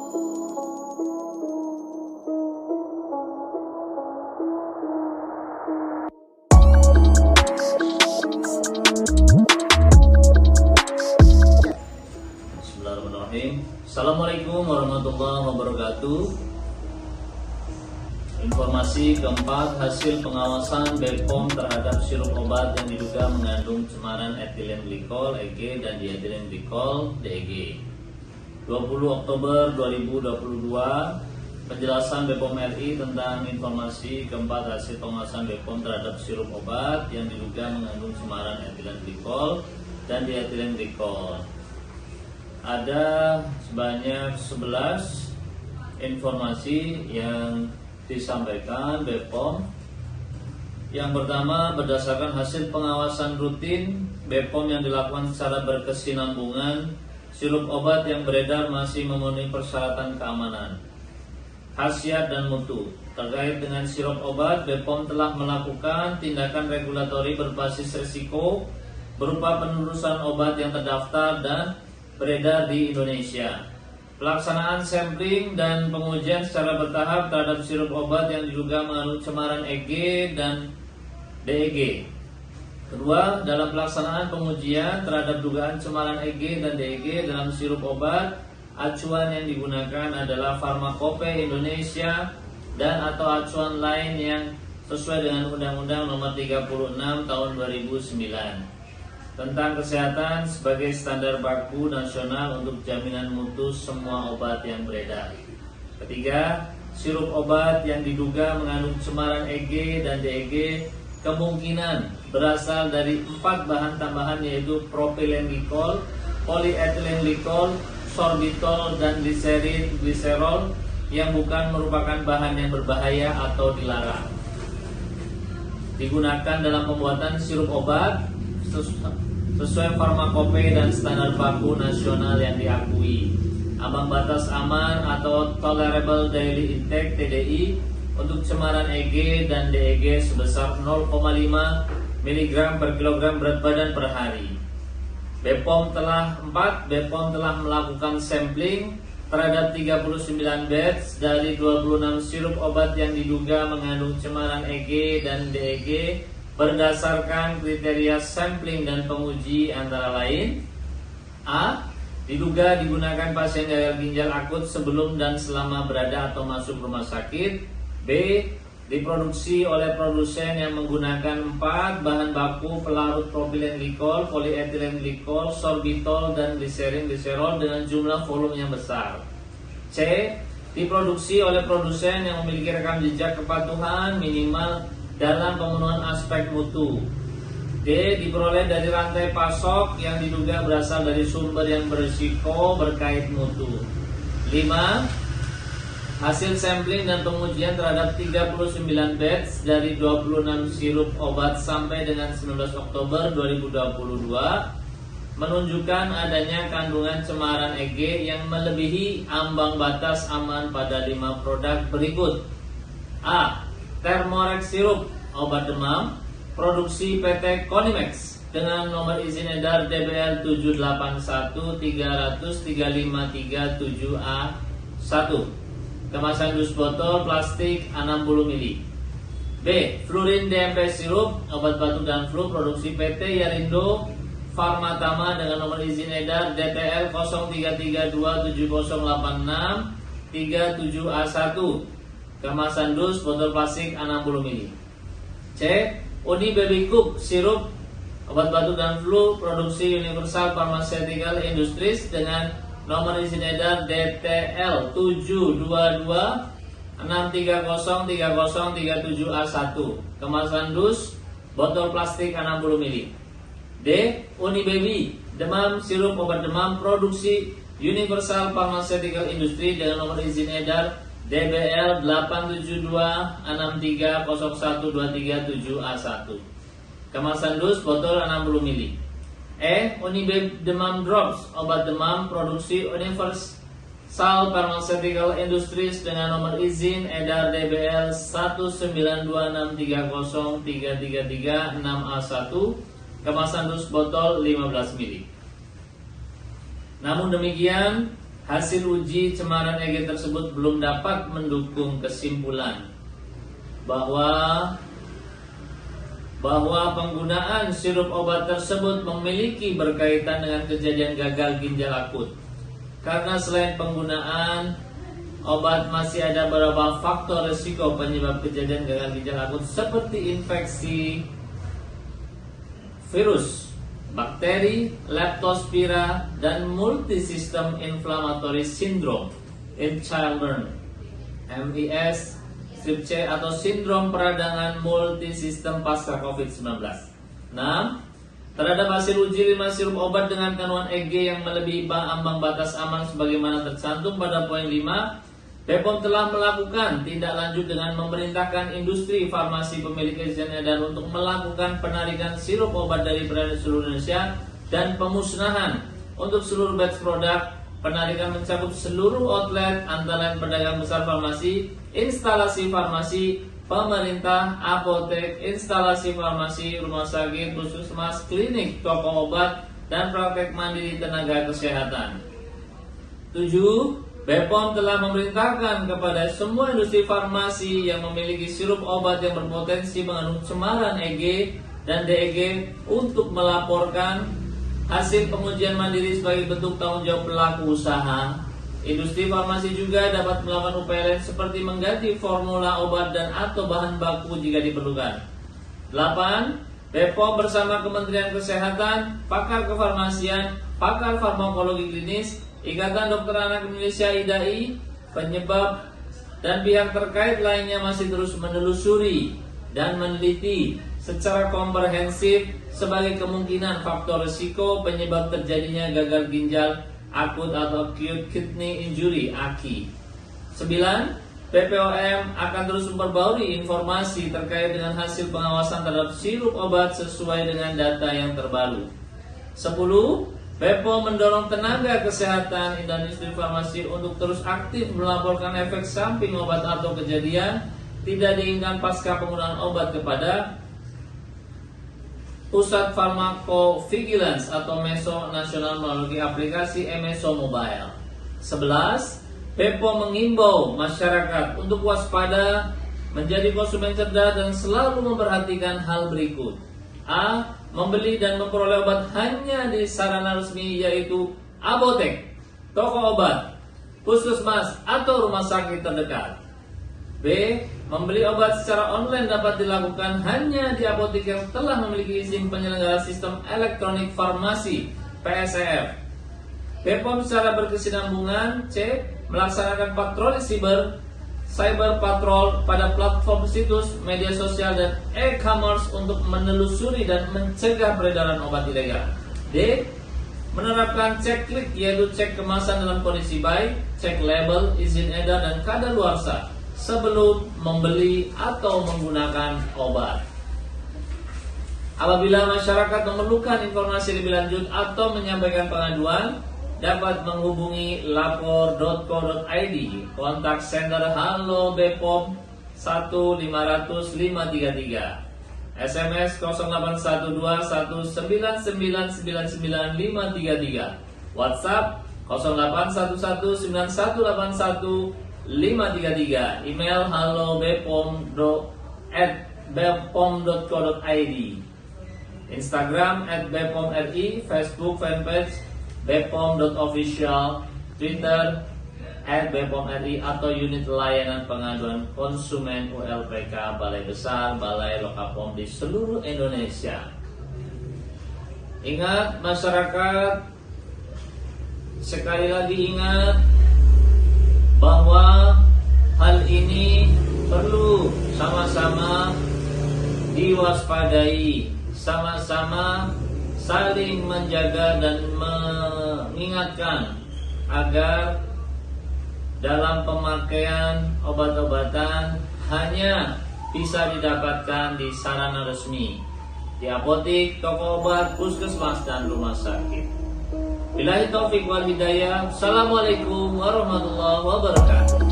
Bismillahirrahmanirrahim. Assalamualaikum warahmatullahi wabarakatuh. Informasi keempat, hasil pengawasan BPOM terhadap sirup obat yang diduga mengandung cemaran etilen glikol (EG) dan dietilen glikol (DEG). 20 Oktober 2022, penjelasan BPOM RI tentang informasi keempat hasil pengawasan BPOM terhadap sirup obat yang diduga mengandung cemaran etilen glikol dan dietilen glikol. Ada sebanyak 11 informasi yang disampaikan BPOM. Yang pertama, berdasarkan hasil pengawasan rutin BPOM yang dilakukan secara berkesinambungan, sirup obat yang beredar masih memenuhi persyaratan keamanan, khasiat dan mutu. Terkait dengan sirup obat, BPOM telah melakukan tindakan regulatori berbasis risiko berupa penelusuran obat yang terdaftar dan beredar di Indonesia, pelaksanaan sampling dan pengujian secara bertahap terhadap sirup obat yang diduga mengandung cemaran EG dan DEG. Kedua, dalam pelaksanaan pengujian terhadap dugaan cemaran EG dan DEG dalam sirup obat, acuan yang digunakan adalah Farmakope Indonesia dan atau acuan lain yang sesuai dengan Undang-Undang Nomor 36 Tahun 2009 tentang kesehatan sebagai standar baku nasional untuk jaminan mutu semua obat yang beredar. Ketiga, sirup obat yang diduga mengandung cemaran EG dan DEG kemungkinan berasal dari 4 bahan tambahan, yaitu propilen glikol, polyethylene glikol, sorbitol, dan gliserol yang bukan merupakan bahan yang berbahaya atau dilarang digunakan dalam pembuatan sirup obat sesuai Farmakope dan standar baku nasional yang diakui. Ambang batas aman atau tolerable daily intake (TDI) untuk cemaran EG dan DEG sebesar 0,5 mg per kilogram berat badan per hari. BPOM telah melakukan sampling terhadap 39 batch dari 26 sirup obat yang diduga mengandung cemaran EG dan DEG berdasarkan kriteria sampling dan penguji antara lain: A. Diduga digunakan pasien gagal ginjal akut sebelum dan selama berada atau masuk rumah sakit. B. Diproduksi oleh produsen yang menggunakan 4 bahan baku pelarut propilen glikol, polyethylene glikol, sorbitol, dan gliserol dengan jumlah volume yang besar. C. Diproduksi oleh produsen yang memiliki rekam jejak kepatuhan minimal dalam pemenuhan aspek mutu. D. Diperoleh dari rantai pasok yang diduga berasal dari sumber yang berisiko berkait mutu. 5. Hasil sampling dan pengujian terhadap 39 batch dari 26 sirup obat sampai dengan 19 Oktober 2022 menunjukkan adanya kandungan cemaran EG yang melebihi ambang batas aman pada 5 produk berikut. A. Thermorex sirup obat demam produksi PT Konimex dengan nomor izin edar DBL 781-300-353-7A1, kemasan dus botol plastik 60 ml. B. Flurin DMP sirup obat batuk dan flu produksi PT Yarindo Farmatama dengan nomor izin edar DTL 03327086-37A1, kemasan dus botol plastik 60 ml. C. Uni Baby Cup sirup obat batuk dan flu produksi Universal Pharmaceutical Industries dengan nomor izin edar DTL 722-630-3037A1, kemasan dus botol plastik 60 ml. D. Uni Baby demam sirup obat demam produksi Universal Pharmaceutical Industry dengan nomor izin edar DBL 872-6301-237A1, kemasan dus botol 60 ml. E. Unibeb demam drops obat demam produksi Universal Pharmaceutical Industries dengan nomor izin edar DBL 19263033336A1, kemasan dus botol 15 ml. Namun demikian, hasil uji cemaran EG tersebut belum dapat mendukung kesimpulan bahwa penggunaan sirup obat tersebut memiliki berkaitan dengan kejadian gagal ginjal akut. Karena selain penggunaan obat masih ada beberapa faktor risiko penyebab kejadian gagal ginjal akut seperti infeksi virus, bakteri, leptospira, dan multisystem inflammatory syndrome in children (MIS) strip C atau sindrom peradangan multisistem pasca COVID-19. 6. Terhadap hasil uji 5 sirup obat dengan kandungan EG yang melebihi ambang batas aman sebagaimana tercantum pada poin 5, BPOM telah melakukan tindak lanjut dengan memerintahkan industri farmasi pemilik izin edar untuk melakukan penarikan sirup obat dari beredar seluruh Indonesia dan pemusnahan untuk seluruh batch produk. Penarikan mencakup seluruh outlet antara lain pedagang besar farmasi, instalasi farmasi, pemerintah, apotek, instalasi farmasi, rumah sakit, puskesmas, klinik, toko obat, dan praktek mandiri tenaga kesehatan. 7. BPOM telah memerintahkan kepada semua industri farmasi yang memiliki sirup obat yang berpotensi mengandung cemaran EG dan DEG untuk melaporkan hasil pengujian mandiri sebagai bentuk tanggung jawab pelaku usaha. Industri farmasi juga dapat melakukan upaya lain seperti mengganti formula obat dan atau bahan baku jika diperlukan. 8. BPOM bersama Kementerian Kesehatan, pakar kefarmasian, pakar farmakologi klinis, Ikatan Dokter Anak Indonesia (IDAI), penyebab dan pihak terkait lainnya masih terus menelusuri dan meneliti secara komprehensif sebagai kemungkinan faktor risiko penyebab terjadinya gagal ginjal akut atau acute kidney injury (AKI). 9. BPOM akan terus memperbarui informasi terkait dengan hasil pengawasan terhadap sirup obat sesuai dengan data yang terbaru. 10. BPOM mendorong tenaga kesehatan dan industri farmasi untuk terus aktif melaporkan efek samping obat atau kejadian tidak diinginkan pasca penggunaan obat kepada Pusat Farmakovigilance atau MESO Nasional melalui aplikasi MESO Mobile. 11. BPOM mengimbau masyarakat untuk waspada, menjadi konsumen cerdas dan selalu memperhatikan hal berikut. A. Membeli dan memperoleh obat hanya di sarana resmi yaitu apotek, toko obat, puskesmas atau rumah sakit terdekat. B. Membeli obat secara online dapat dilakukan hanya di apotek yang telah memiliki izin penyelenggara sistem elektronik farmasi (PSEF). BPOM secara berkesinambungan. C. Melaksanakan patroli cyber patrol pada platform situs media sosial dan e-commerce untuk menelusuri dan mencegah peredaran obat ilegal. D. Menerapkan cek klik yaitu cek kemasan dalam kondisi baik, cek label, izin edar dan kadaluarsa sebelum membeli atau menggunakan obat. Apabila masyarakat memerlukan informasi lebih lanjut atau menyampaikan pengaduan, dapat menghubungi lapor.co.id, kontak center Halo BPOM 1-500-533, SMS 081219999533, WhatsApp 08119181533, email halobepom@bepom.co.id, Instagram @bepomri, Facebook fanpage bepom.official, Twitter @bepomri atau unit layanan pengaduan konsumen ULPK Balai Besar Balai Lokapom di seluruh Indonesia. Ingat masyarakat, sekali lagi ingat bahwa hal ini perlu sama-sama diwaspadai, sama-sama saling menjaga dan mengingatkan agar dalam pemakaian obat-obatan hanya bisa didapatkan di sarana resmi, di apotek, toko obat, puskesmas, dan rumah sakit. Billahi taufiq wal hidayah. Assalamualaikum warahmatullahi wabarakatuh.